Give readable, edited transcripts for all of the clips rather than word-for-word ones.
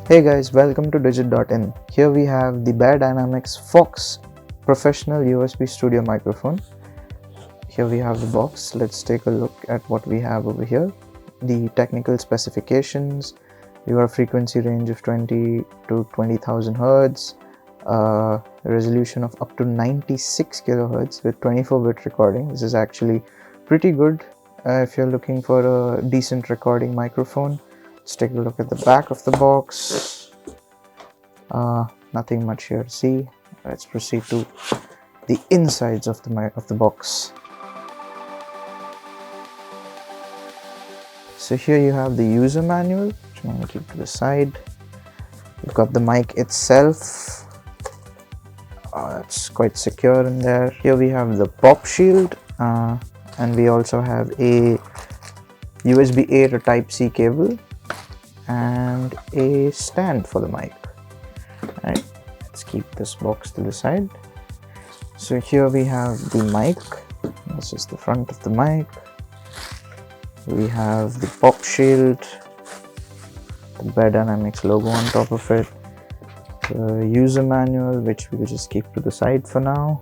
Hey guys, welcome to digit.in. Here we have the Beyerdynamic's Fox Professional USB Studio microphone. Here we have the box. Let's take a look at what we have over here. The technical specifications. We got a frequency range of 20 to 20,000 Hertz, resolution of up to 96 kilohertz with 24-bit recording. This is actually pretty good if you're looking for a decent recording microphone. Let's take a look at the back of the box. Nothing much here to see. Let's proceed to the insides of the box. So here you have the user manual, which I'm going to keep to the side. You've got the mic itself. It's quite secure in there. Here we have the pop shield, and we also have a USB-A to Type-C cable and a stand for the mic. Alright, let's keep this box to the side. So here we have the mic. This is the front of the mic. We have the pop shield, the Beyerdynamics logo on top of it, the user manual, which we'll just keep to the side for now.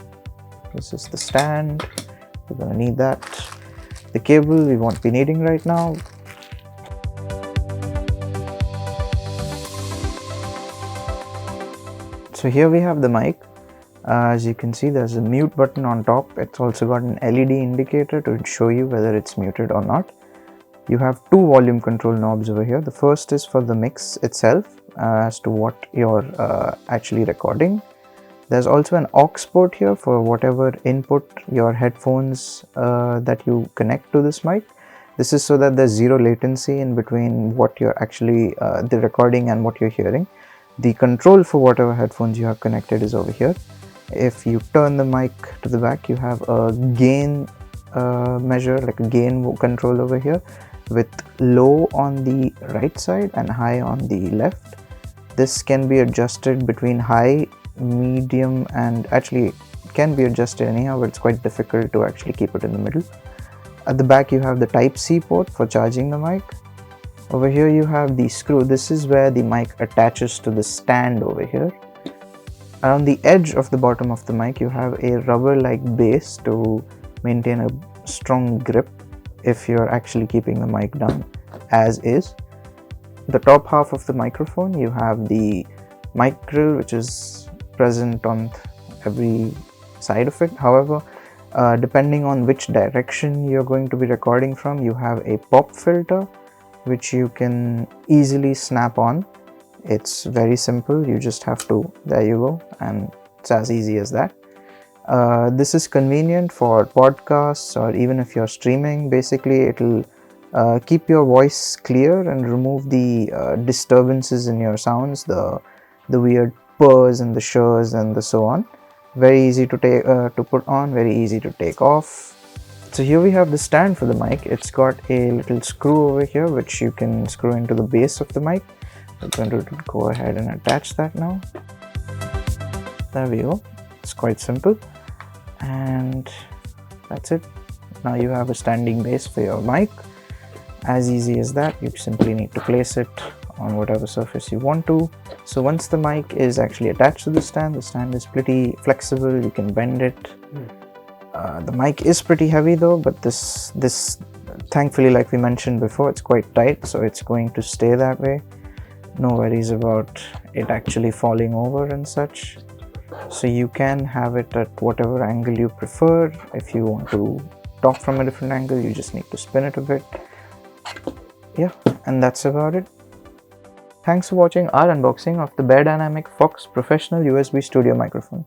This is the stand. We're gonna need that. The cable we won't be needing right now. So here we have the mic. As you can see, there's a mute button on top. It's also got an LED indicator to show you whether it's muted or not. You have two volume control knobs over here. The first is for the mix itself, as to what you're actually recording. There's also an aux port here for whatever input your headphones that you connect to this mic. This is so that there's zero latency in between what you're actually the recording and what you're hearing. The control for whatever headphones you have connected is over here. If you turn the mic to the back, you have a gain measure, like a gain control over here, with low on the right side and high on the left. This can be adjusted between high, medium, and actually can be adjusted anyhow, but it's quite difficult to actually keep it in the middle. At the back you have the Type-C port for charging the mic. Over here you have the screw. This is where the mic attaches to the stand over here. Around the edge of the bottom of the mic you have a rubber-like base to maintain a strong grip if you're actually keeping the mic down as is. The top half of the microphone, you have the mic grill, which is present on every side of it. However, depending on which direction you're going to be recording from, you have a pop filter which you can easily snap on. It's very simple. You just have to, there you go, and it's as easy as that. This is convenient for podcasts, or even if you're streaming. Basically it'll keep your voice clear and remove the disturbances in your sounds, the weird purrs and the shurs and the so on. Very easy to take to put on, very easy to take off. So here we have the stand for the mic. It's got a little screw over here which you can screw into the base of the mic. I'm going to go ahead and attach that now. There we go. It's quite simple, and that's it. Now you have a standing base for your mic. As easy as that. You simply need to place it on whatever surface you want to. So once the mic is actually attached to the stand is pretty flexible. You can bend it. The mic is pretty heavy though, but this thankfully, like we mentioned before, it's quite tight, so it's going to stay that way. No worries about it actually falling over and such. So you can have it at whatever angle you prefer. If you want to talk from a different angle, you just need to spin it a bit. Yeah, and that's about it. Thanks for watching our unboxing of the Beyerdynamic Fox Professional USB Studio microphone.